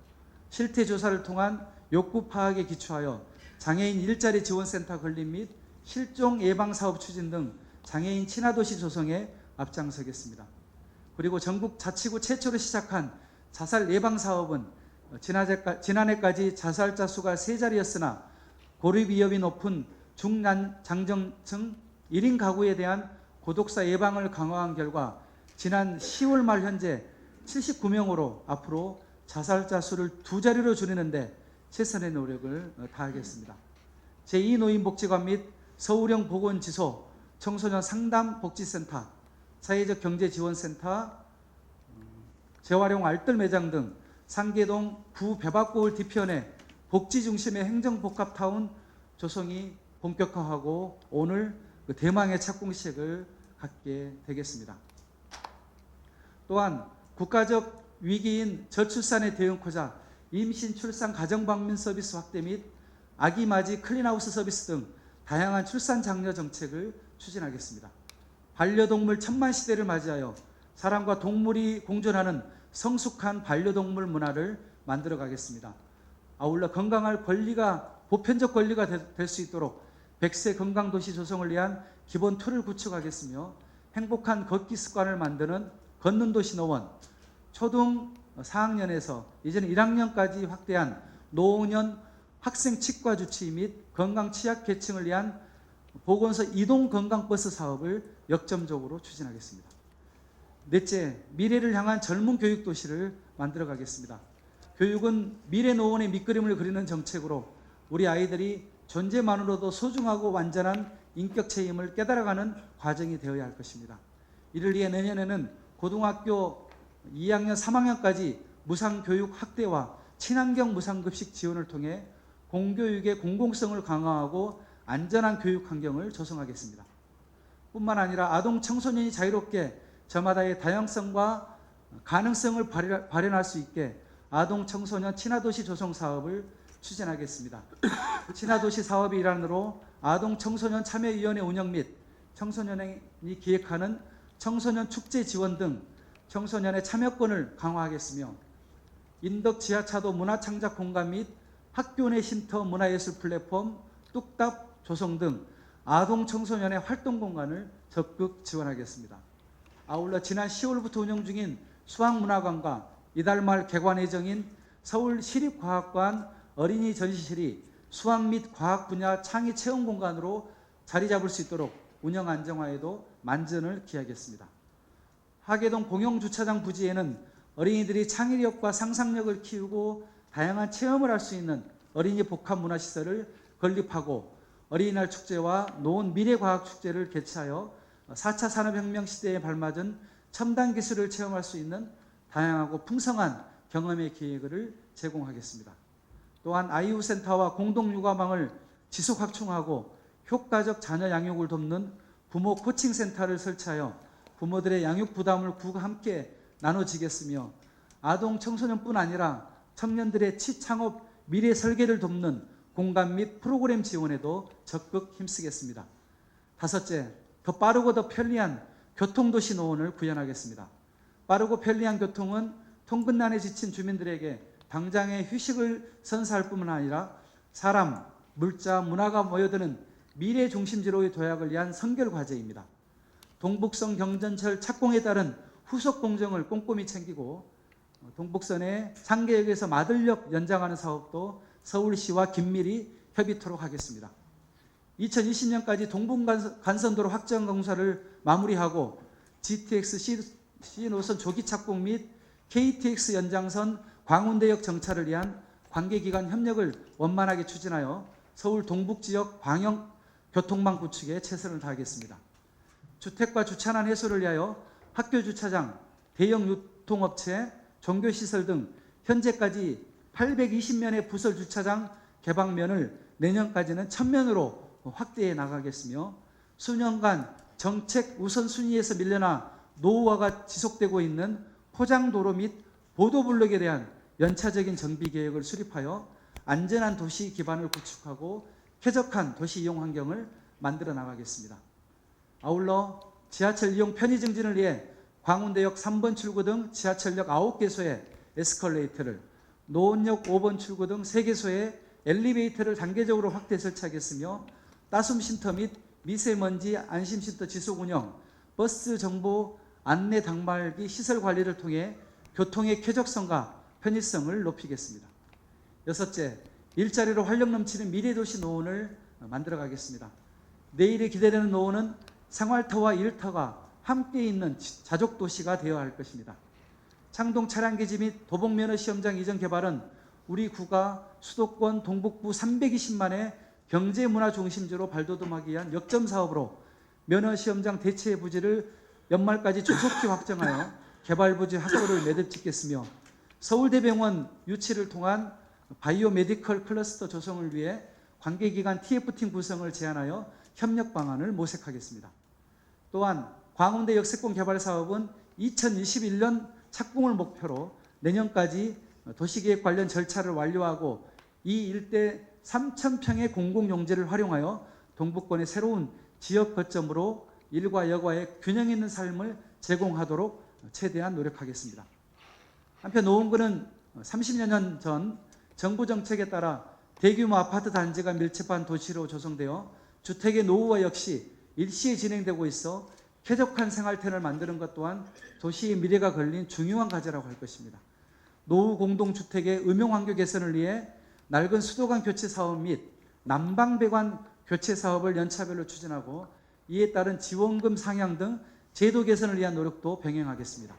실태 조사를 통한 욕구 파악에 기초하여 장애인 일자리 지원센터 건립 및 실종 예방 사업 추진 등 장애인 친화도시 조성에 앞장서겠습니다. 그리고 전국 자치구 최초로 시작한 자살 예방 사업은 지난해까지 자살자 수가 3자리였으나 고립 위험이 높은 중장정층 1인 가구에 대한 고독사 예방을 강화한 결과 지난 10월 말 현재 79명으로 앞으로 자살자 수를 2자리로 줄이는데 최선의 노력을 다하겠습니다. 제2노인복지관 및 서울형 보건지소, 청소년 상담복지센터, 사회적 경제지원센터, 재활용 알뜰 매장 등 상계동 구배박골 뒤편에 복지 중심의 행정복합타운 조성이 본격화하고 오늘 그 대망의 착공식을 갖게 되겠습니다. 또한 국가적 위기인 저출산에 대응하고자 임신, 출산, 가정방문 서비스 확대 및 아기 맞이 클린하우스 서비스 등 다양한 출산 장려 정책을 추진하겠습니다. 반려동물 천만 시대를 맞이하여 사람과 동물이 공존하는 성숙한 반려동물 문화를 만들어 가겠습니다. 아울러 건강할 권리가 보편적 권리가 될 수 있도록 100세 건강도시 조성을 위한 기본 틀을 구축하겠으며 행복한 걷기 습관을 만드는 걷는 도시 노원, 초등 4학년에서 이제는 1학년까지 확대한 노년 학생 치과 주치 및 건강 취약 계층을 위한 보건소 이동 건강버스 사업을 역점적으로 추진하겠습니다. 넷째, 미래를 향한 젊은 교육 도시를 만들어 가겠습니다. 교육은 미래 노원의 밑그림을 그리는 정책으로 우리 아이들이 존재만으로도 소중하고 완전한 인격 체임을 깨달아가는 과정이 되어야 할 것입니다. 이를 위해 내년에는 고등학교 2학년, 3학년까지 무상교육 확대와 친환경 무상급식 지원을 통해 공교육의 공공성을 강화하고 안전한 교육 환경을 조성하겠습니다. 뿐만 아니라 아동 청소년이 자유롭게 저마다의 다양성과 가능성을 발현할 수 있게 아동 청소년 친화도시 조성 사업을 추진하겠습니다. 친화도시 사업의 일환으로 아동 청소년 참여위원회 운영 및 청소년이 기획하는 청소년 축제 지원 등 청소년의 참여권을 강화하겠으며 인덕 지하차도 문화창작 공간 및 학교 내 쉼터 문화예술 플랫폼 뚝딱 조성 등 아동 청소년의 활동 공간을 적극 지원하겠습니다. 아울러 지난 10월부터 운영 중인 수학문화관과 이달 말 개관 예정인 서울시립과학관 어린이 전시실이 수학 및 과학 분야 창의 체험 공간으로 자리 잡을 수 있도록 운영 안정화에도 만전을 기하겠습니다. 하계동 공영주차장 부지에는 어린이들이 창의력과 상상력을 키우고 다양한 체험을 할 수 있는 어린이 복합문화시설을 건립하고 어린이날 축제와 노원 미래과학축제를 개최하여 4차 산업혁명 시대에 발맞은 첨단 기술을 체험할 수 있는 다양하고 풍성한 경험의 기회를 제공하겠습니다. 또한 아이유센터와 공동육아망을 지속 확충하고 효과적 자녀 양육을 돕는 부모 코칭센터를 설치하여 부모들의 양육 부담을 함께 나눠지겠으며 아동 청소년뿐 아니라 청년들의 취창업 미래 설계를 돕는 공간 및 프로그램 지원에도 적극 힘쓰겠습니다. 다섯째, 더 빠르고 더 편리한 교통도시 노원을 구현하겠습니다. 빠르고 편리한 교통은 통근난에 지친 주민들에게 당장의 휴식을 선사할 뿐만 아니라 사람, 물자, 문화가 모여드는 미래 중심지로의 도약을 위한 선결 과제입니다. 동북선 경전철 착공에 따른 후속 공정을 꼼꼼히 챙기고 동북선의 상계역에서 마들역 연장하는 사업도 서울시와 긴밀히 협의토록 하겠습니다. 2020년까지 동분간선도로 확장 공사를 마무리하고 GTX C 노선 조기 착공 및 KTX 연장선 광운대역 정차를 위한 관계기관 협력을 원만하게 추진하여 서울 동북지역 광역 교통망 구축에 최선을 다하겠습니다. 주택과 주차난 해소를 위하여 학교 주차장, 대형 유통업체, 종교시설 등 현재까지 820면의 부설 주차장 개방면을 내년까지는 1000면으로 확대해 나가겠으며 수년간 정책 우선순위에서 밀려나 노후화가 지속되고 있는 포장도로 및 보도블록에 대한 연차적인 정비 계획을 수립하여 안전한 도시 기반을 구축하고 쾌적한 도시 이용 환경을 만들어 나가겠습니다. 아울러 지하철 이용 편의 증진을 위해 광운대역 3번 출구 등 지하철역 9개소에 에스컬레이터를, 노원역 5번 출구 등 3개소에 엘리베이터를 단계적으로 확대 설치하겠으며 따숨 쉼터 및 미세먼지 안심 쉼터 지속 운영, 버스 정보 안내 당말기 시설 관리를 통해 교통의 쾌적성과 편의성을 높이겠습니다. 여섯째, 일자리로 활력 넘치는 미래도시 노원을 만들어 가겠습니다. 내일이 기대되는 노원은 생활터와 일터가 함께 있는 자족도시가 되어야 할 것입니다. 창동 차량기지 및 도봉면허 시험장 이전 개발은 우리 구가 수도권 동북부 320만의 경제문화 중심지로 발돋움하기 위한 역점 사업으로 면허 시험장 대체 부지를 연말까지 조속히 확정하여 개발 부지 확보를 매듭짓겠으며 서울대병원 유치를 통한 바이오 메디컬 클러스터 조성을 위해 관계기관 TF팀 구성을 제안하여 협력 방안을 모색하겠습니다. 또한 광운대 역세권 개발 사업은 2021년 착공을 목표로 내년까지 도시계획 관련 절차를 완료하고 이 일대 3,000평의 공공용지를 활용하여 동북권의 새로운 지역 거점으로 일과 여가의 균형 있는 삶을 제공하도록 최대한 노력하겠습니다. 한편 노원구는 30여 년 전 정부 정책에 따라 대규모 아파트 단지가 밀집한 도시로 조성되어 주택의 노후화 역시 일시에 진행되고 있어 쾌적한 생활권을 만드는 것 또한 도시의 미래가 걸린 중요한 과제라고 할 것입니다. 노후 공동주택의 음용환경 개선을 위해 낡은 수도관 교체 사업 및 난방배관 교체 사업을 연차별로 추진하고 이에 따른 지원금 상향 등 제도 개선을 위한 노력도 병행하겠습니다.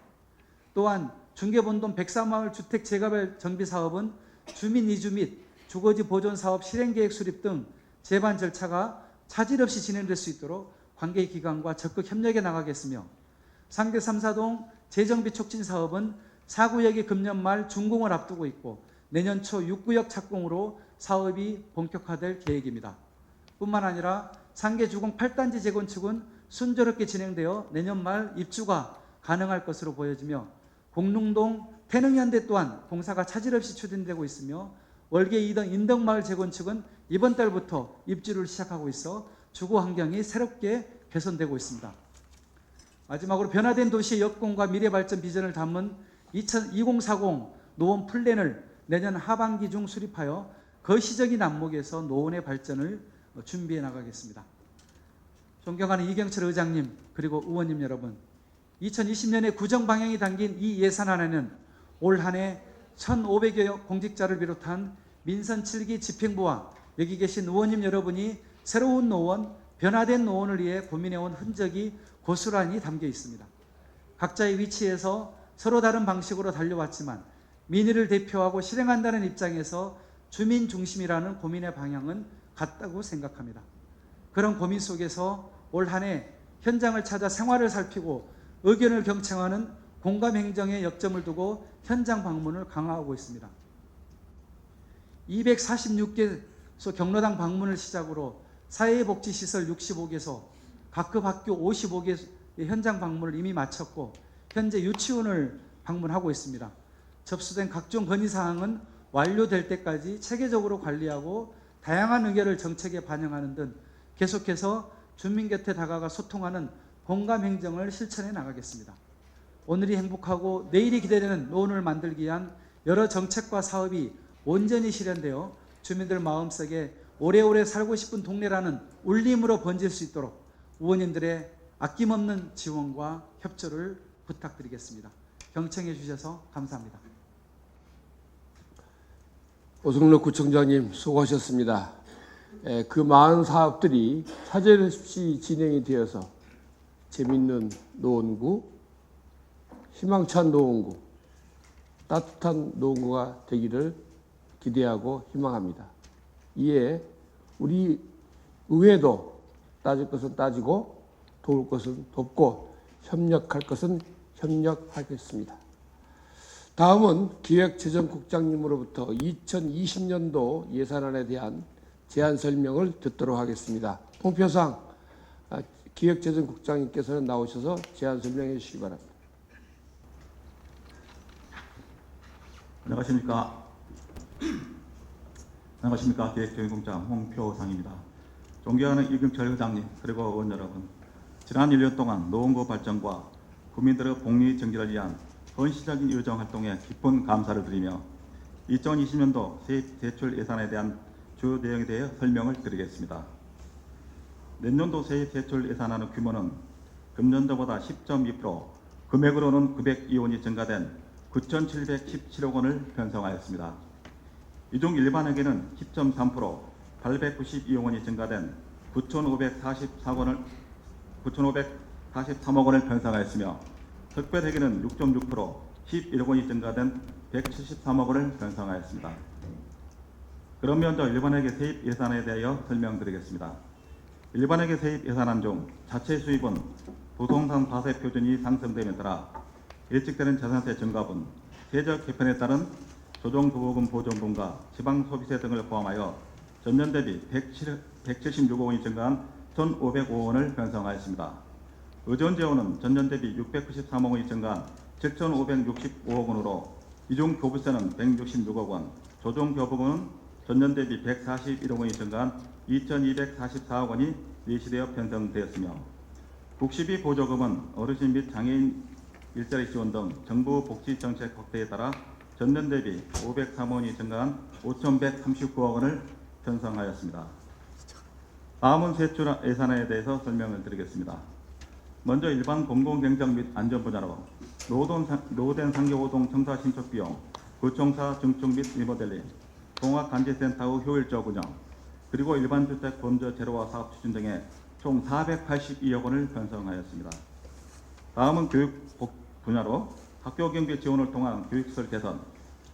또한 중계본동 104마을 주택 재개발 정비 사업은 주민 이주 및 주거지 보존 사업 실행계획 수립 등 제반 절차가 차질 없이 진행될 수 있도록 관계기관과 적극 협력해 나가겠으며 상계 3사동 재정비 촉진 사업은 4구역이 금년 말 준공을 앞두고 있고 내년 초 6구역 착공으로 사업이 본격화될 계획입니다. 뿐만 아니라 상계 주공 8단지 재건축은 순조롭게 진행되어 내년 말 입주가 가능할 것으로 보여지며 공릉동 태능현대 또한 공사가 차질 없이 추진되고 있으며 월계 2동 인덕마을 재건축은 이번 달부터 입주를 시작하고 있어 주거 환경이 새롭게 개선되고 있습니다. 마지막으로 변화된 도시의 여건과 미래 발전 비전을 담은 2040 노원 플랜을 내년 하반기 중 수립하여 거시적인 안목에서 노원의 발전을 준비해 나가겠습니다. 존경하는 이경철 의장님 그리고 의원님 여러분, 2020년에 구정 방향이 담긴 이 예산안에는 올 한 해 1,500여 공직자를 비롯한 민선 7기 집행부와 여기 계신 의원님 여러분이 새로운 노원, 변화된 노원을 위해 고민해온 흔적이 고스란히 담겨 있습니다. 각자의 위치에서 서로 다른 방식으로 달려왔지만 민의를 대표하고 실행한다는 입장에서 주민 중심이라는 고민의 방향은 같다고 생각합니다. 그런 고민 속에서 올 한 해 현장을 찾아 생활을 살피고 의견을 경청하는 공감 행정에 역점을 두고 현장 방문을 강화하고 있습니다. 246개소 경로당 방문을 시작으로 사회복지시설 65개소, 각급 학교 55개소의 현장 방문을 이미 마쳤고 현재 유치원을 방문하고 있습니다. 접수된 각종 건의사항은 완료될 때까지 체계적으로 관리하고 다양한 의견을 정책에 반영하는 등 계속해서 주민 곁에 다가가 소통하는 공감 행정을 실천해 나가겠습니다. 오늘이 행복하고 내일이 기대되는 노원을 만들기 위한 여러 정책과 사업이 온전히 실현되어 주민들 마음속에 오래오래 살고 싶은 동네라는 울림으로 번질 수 있도록 의원님들의 아낌없는 지원과 협조를 부탁드리겠습니다. 경청해 주셔서 감사합니다. 오승록 구청장님 수고하셨습니다. 그 많은 사업들이 차질 없이 진행이 되어서 재밌는 노원구, 희망찬 노원구, 따뜻한 노원구가 되기를 기대하고 희망합니다. 이에 우리 의회도 따질 것은 따지고 도울 것은 돕고 협력할 것은 협력하겠습니다. 다음은 기획재정국장님으로부터 2020년도 예산안에 대한 제안 설명을 듣도록 하겠습니다. 통표상 기획재정국장님께서는 나오셔서 제안 설명해 주시기 바랍니다. 안녕하십니까. 안녕하십니까. 기획재정국장 홍표상입니다. 존경하는 이경철 회장님 그리고 의원 여러분, 지난 1년 동안 노원구 발전과 국민들의 복리 정기를 위한 헌신적인 의정 활동에 깊은 감사를 드리며 2020년도 세입 대출 예산에 대한 주요 내용에 대해 설명을 드리겠습니다. 내년도 세입 대출 예산안의 규모는 금년도보다 10.2%, 금액으로는 902원이 증가된 9,717억 원을 편성하였습니다. 이 중 일반에게는 10.3%, 892억 원이 증가된 9,543억 원을 편성하였으며 특별회계는 6.6%, 11억 원이 증가된 173억 원을 편성하였습니다. 그럼 먼저 일반회계 세입 예산에 대하여 설명드리겠습니다. 일반회계 세입 예산안 중 자체 수입은 부동산 과세 표준이 상승됨에 따라 예측되는 재산세 증가분, 세적 개편에 따른 조정부보금 보전분과 지방소비세 등을 포함하여 전년 대비 176억 원이 증가한 1,505억 원을 편성하였습니다. 의전재원은 전년 대비 693억 원이 증가한 7,565억 원으로 이중 교부세는 166억 원, 조정교부금은 전년 대비 141억 원이 증가한 2,244억 원이 예시되어 편성되었으며 국시비 보조금은 어르신 및 장애인 일자리 지원 등 정부 복지 정책 확대에 따라 전년 대비 503억 원이 증가한 5,139억 원을 편성하였습니다. 다음은 세출 예산에 대해서 설명을 드리겠습니다. 먼저 일반 공공경정 및 안전 분야로 노후된 상계호동 청사 신축 비용, 구청사 증축 및 리모델링, 종합간지센터의 효율적 운영, 그리고 일반 주택 범죄 제로화 사업 추진 등에 총 482억 원을 편성하였습니다. 다음은 교육 분야로 학교 경비 지원을 통한 교육시설 개선,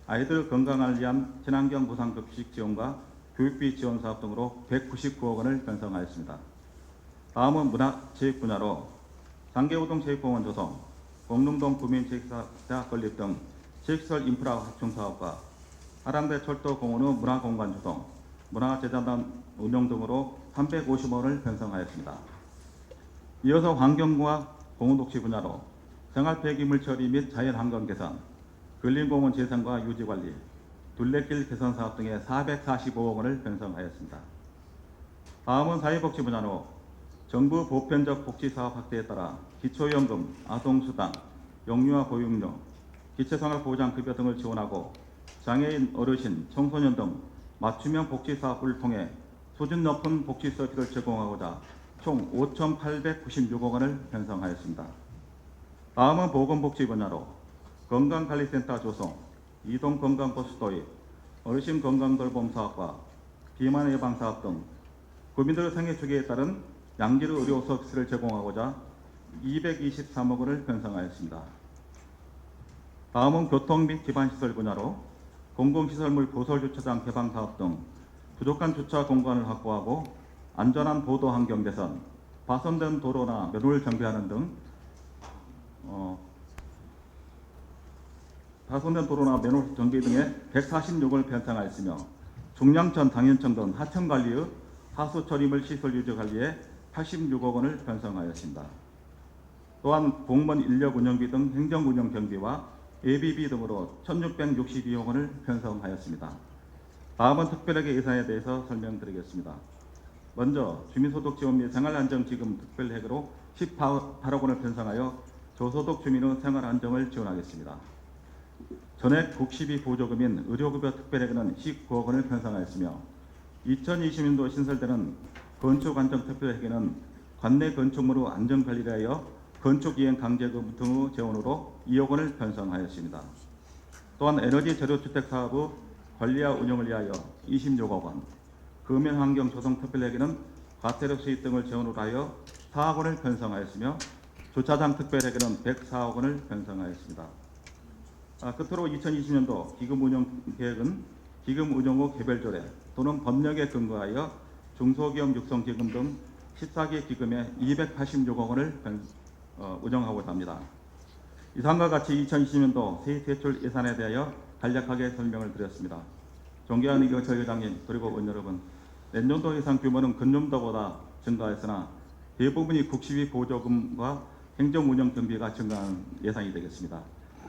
아이들 건강을 위한 친환경 무상 급식 지원과 교육비 지원 사업 등으로 199억 원을 편성하였습니다. 다음은 문화체육 분야로 상계호동 체육공원 조성, 공릉동 구민체육사 건립 등 체육시설 인프라 확충 사업과 하랑대 철도공원의 문화공간 조성, 문화재단단 운영 등으로 350억 원을 편성하였습니다. 이어서 환경과 공원독지 분야로 생활폐기물 처리 및 자연환경 개선, 근린공원 재생과 유지관리, 둘레길 개선 사업 등에 445억 원을 편성하였습니다. 다음은 사회복지 분야로 정부 보편적 복지사업 확대에 따라 기초연금, 아동수당, 영유아 보육료, 기초생활보장급여 등을 지원하고 장애인, 어르신, 청소년 등 맞춤형 복지사업을 통해 수준 높은 복지 서비스를 제공하고자 총 5,896억 원을 편성하였습니다. 다음은 보건복지 분야로 건강관리센터 조성, 이동건강버스 도입, 어르신 건강돌봄 사업과 비만 예방 사업 등 국민들의 생애 주기에 따른 양질 의료 서비스를 제공하고자 223억 원을 편성하였습니다. 다음은 교통 및 기반시설 분야로 공공시설물 보솔주차장 개방 사업 등 부족한 주차 공간을 확보하고 안전한 보도 환경 개선, 파손된 도로나 면을 정비하는 등 파손된 도로나 면허 정비 등에 146을 편성하였으며 중량천, 당연청 등 하천 관리의 하수 처리물 시설 유지 관리에 86억 원을 편성하였습니다. 또한 공무원 인력 운영비 등 행정 운영 경비와 예비비 등으로 1,662억 원을 편성하였습니다. 다음은 특별하게 예산에 대해서 설명드리겠습니다. 먼저 주민소득 지원 및 생활안정지급 특별회계로 18억 원을 편성하여 저소득 주민의 생활안정을 지원하겠습니다. 전액 국시비 보조금인 의료급여 특별회계는 19억 원을 편성하였으며 2020년도 신설되는 건축안정특별회계는 관내 건축물의 안전관리를 하여 건축이행 강제금 등의 재원으로 2억 원을 편성하였습니다. 또한 에너지 재료주택 사업의 관리와 운영을 위하여 26억 원, 금연환경조성특별회계는 과태료 수입 등을 재원으로 하여 4억 원을 편성하였으며 주차장 특별회계는 104억 원을 편성하였습니다. 끝으로 2020년도 기금 운영 계획은 기금 운영 후 개별조례 또는 법령에 근거하여 중소기업 육성기금 등 14개 기금에 286억 원을 운영하고자 합니다. 이상과 같이 2020년도 세입 대출 예산에 대하여 간략하게 설명을 드렸습니다. 존경하는 이경철 의장님 그리고 의원 여러분, 내년도 예산 규모는 금년도보다 증가했으나 대부분이 국시비 보조금과 행정운영 경비가 증가하는 예산이 되겠습니다.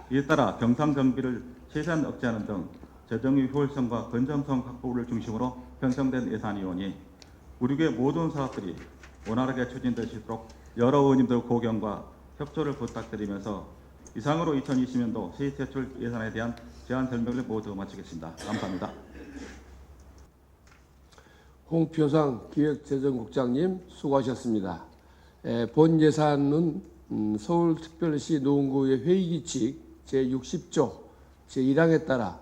이에 따라 경상 경비를 최대한 억제하는 등 재정의 효율성과 건전성 확보를 중심으로 편성된 예산이오니 우리국의 모든 사업들이 원활하게 추진될 수 있도록 여러 의원님들 고견과 협조를 부탁드리면서 이상으로 2020년도 세입대출 예산에 대한 제안 설명을 모두 마치겠습니다. 감사합니다. 홍표상 기획재정국장님 수고하셨습니다. 본 예산은 서울특별시 노원구의 회의규칙 제60조 제1항에 따라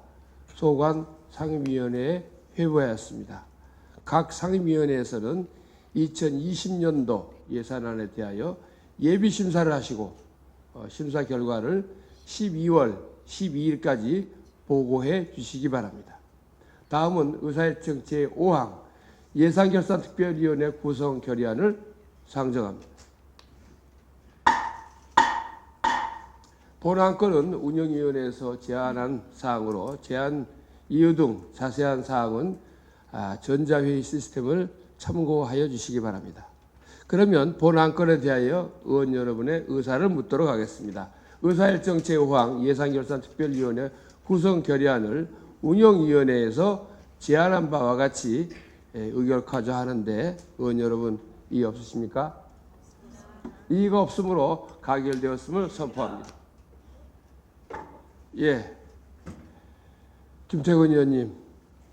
소관 상임위원회에 회부하였습니다. 각 상임위원회에서는 2020년도 예산안에 대하여 예비심사를 하시고 심사 결과를 12월 12일까지 보고해 주시기 바랍니다. 다음은 의사일정 제5항 예산결산특별위원회 구성 결의안을 상정합니다. 본안건은 운영위원회에서 제안한 사항으로 제안 이유 등 자세한 사항은 전자회의 시스템을 참고하여 주시기 바랍니다. 그러면 본안건에 대하여 의원 여러분의 의사를 묻도록 하겠습니다. 의사일정 제5항 예산결산특별위원회 구성 결의안을 운영위원회에서 제안한 바와 같이 의결하자 하는데 의원 여러분 이의 없으십니까? 이의가 없으므로 가결되었음을 선포합니다. 예, 김태근 의원님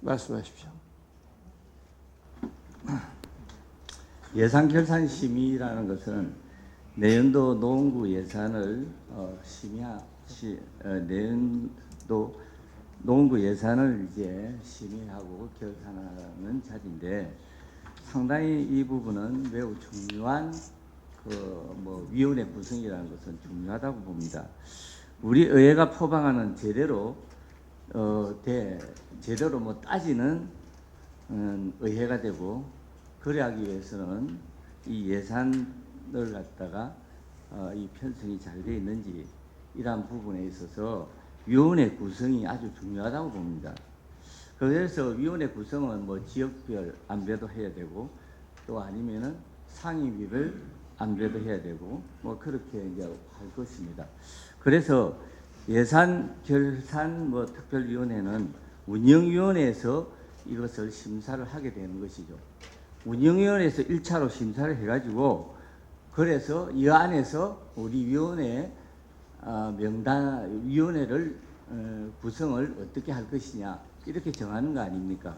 말씀하십시오. 예산결산심의라는 것은 내년도 노원구 예산을 내년도 노원구 예산을 이제 심의하고 결산하는 자리인데 상당히 이 부분은 매우 중요한 위원회 구성이라는 것은 중요하다고 봅니다. 우리 의회가 표방하는 제대로 따지는 의회가 되고 그래야 하기 위해서는 이 예산을 갖다가 이 편성이 잘 되어 있는지 이러한 부분에 있어서 위원회 구성이 아주 중요하다고 봅니다. 그래서 위원회 구성은 지역별 안배도 해야 되고 또 아니면은 상임위를 안배도 해야 되고 그렇게 이제 할 것입니다. 그래서 예산결산 특별위원회는 운영위원회에서 이것을 심사를 하게 되는 것이죠. 운영위원회에서 1차로 심사를 해가지고 그래서 이 안에서 우리 위원회 위원회를 구성을 어떻게 할 것이냐 이렇게 정하는 거 아닙니까?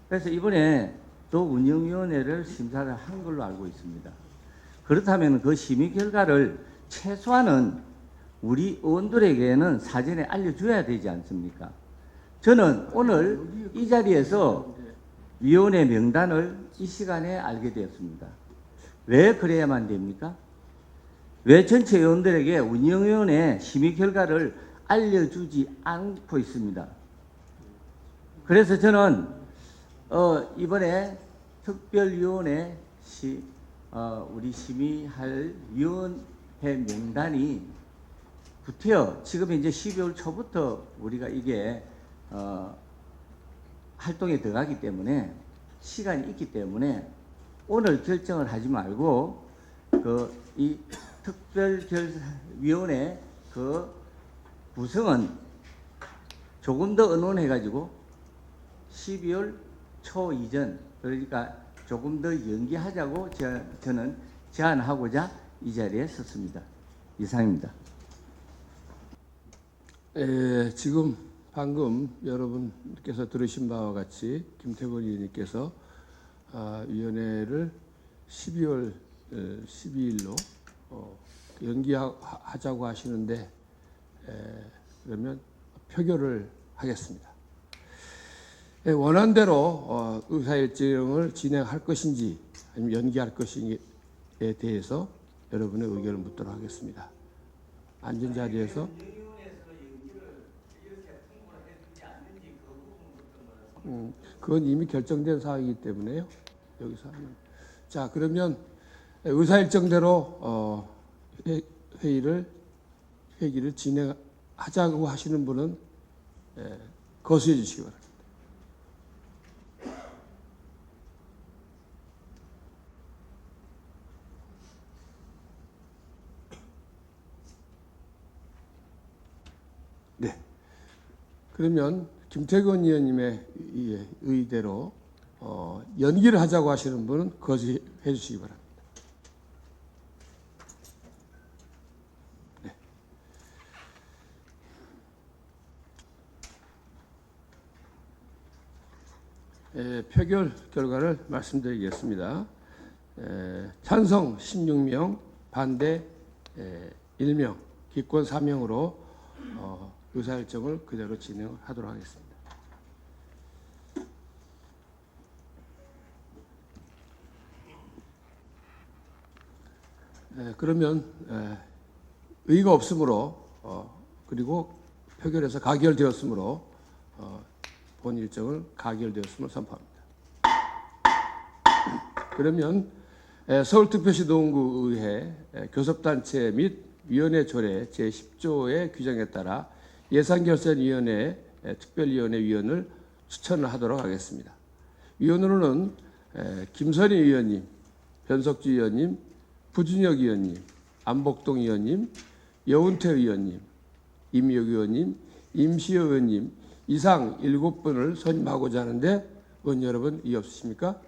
그래서 이번에 또 운영위원회를 심사를 한 걸로 알고 있습니다. 그렇다면 그 심의 결과를 최소한은 우리 의원들에게는 사전에 알려줘야 되지 않습니까? 저는 오늘 이 자리에서 위원회 명단을 이 시간에 알게 되었습니다. 왜 그래야만 됩니까? 왜 전체 의원들에게 운영위원회 심의 결과를 알려주지 않고 있습니다. 그래서 저는 이번에 특별위원회 우리 심의할 위원회 명단이 구태여 지금 이제 12월 초부터 우리가 이게 활동에 들어가기 때문에 시간이 있기 때문에 오늘 결정을 하지 말고 이 특별위원회 구성은 조금 더 의논해가지고 12월 초 이전 그러니까 조금 더 연기하자고 저는 제안하고자 이 자리에 섰습니다. 이상입니다. 지금 방금 여러분께서 들으신 바와 같이 김태권 의원님께서 위원회를 12월 12일로 연기하자고 하시는데 그러면 표결을 하겠습니다. 원안대로 의사일정을 진행할 것인지 아니면 연기할 것인지에 대해서 여러분의 의견을 묻도록 하겠습니다. 앉은 자리에서 그건 이미 결정된 사항이기 때문에요. 여기서 하면. 자, 그러면 의사일정대로 회기를 진행하자고 하시는 분은 거수해 주시기 바랍니다. 네. 그러면 김태건 의원님의 의대로 연기를 하자고 하시는 분은 거주해 주시기 바랍니다. 네. 표결 결과를 말씀드리겠습니다. 찬성 16명, 반대 1명, 기권 4명으로 의사일정을 그대로 진행하도록 하겠습니다. 그러면 의의가 없으므로 그리고 표결에서 가결되었으므로 본 일정을 가결되었음을 선포합니다. 그러면 서울특별시 노원구의회 교섭단체 및 위원회 조례 제10조의 규정에 따라 예산결산위원회 특별위원회 위원을 추천을 하도록 하겠습니다. 위원으로는 김선희 의원님, 변석주 의원님, 부준혁 의원님, 안복동 의원님, 여운태 의원님, 임미혁 의원님, 임시호 의원님 이상 7분을 선임하고자 하는데 의원 여러분 이의 없으십니까?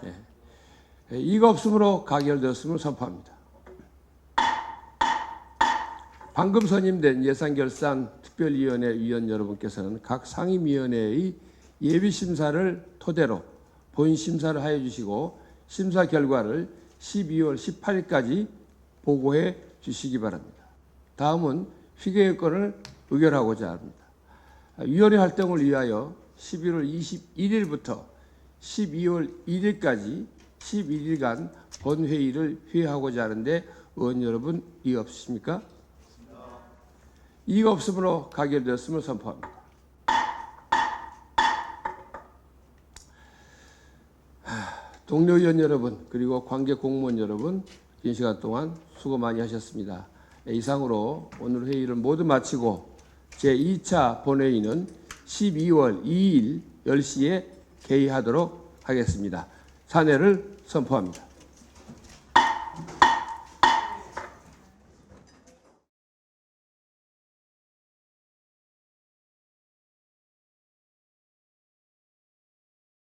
네. 이가 없으므로 가결되었음을 선포합니다. 방금 선임된 예산결산 특별위원회 위원 여러분께서는 각 상임위원회의 예비심사를 토대로 본심사를 하여 주시고 심사 결과를 12월 18일까지 보고해 주시기 바랍니다. 다음은 회계여건을 의결하고자 합니다. 위원회 활동을 위하여 11월 21일부터 12월 1일까지 11일간 본회의를 회의하고자 하는데 의원 여러분 이의 없으십니까? 이의가 없으므로 가결되었음을 선포합니다. 동료 의원 여러분 그리고 관계 공무원 여러분 긴 시간 동안 수고 많이 하셨습니다. 이상으로 오늘 회의를 모두 마치고 제2차 본회의는 12월 2일 10시에 개의하도록 하겠습니다. 사내를 선포합니다.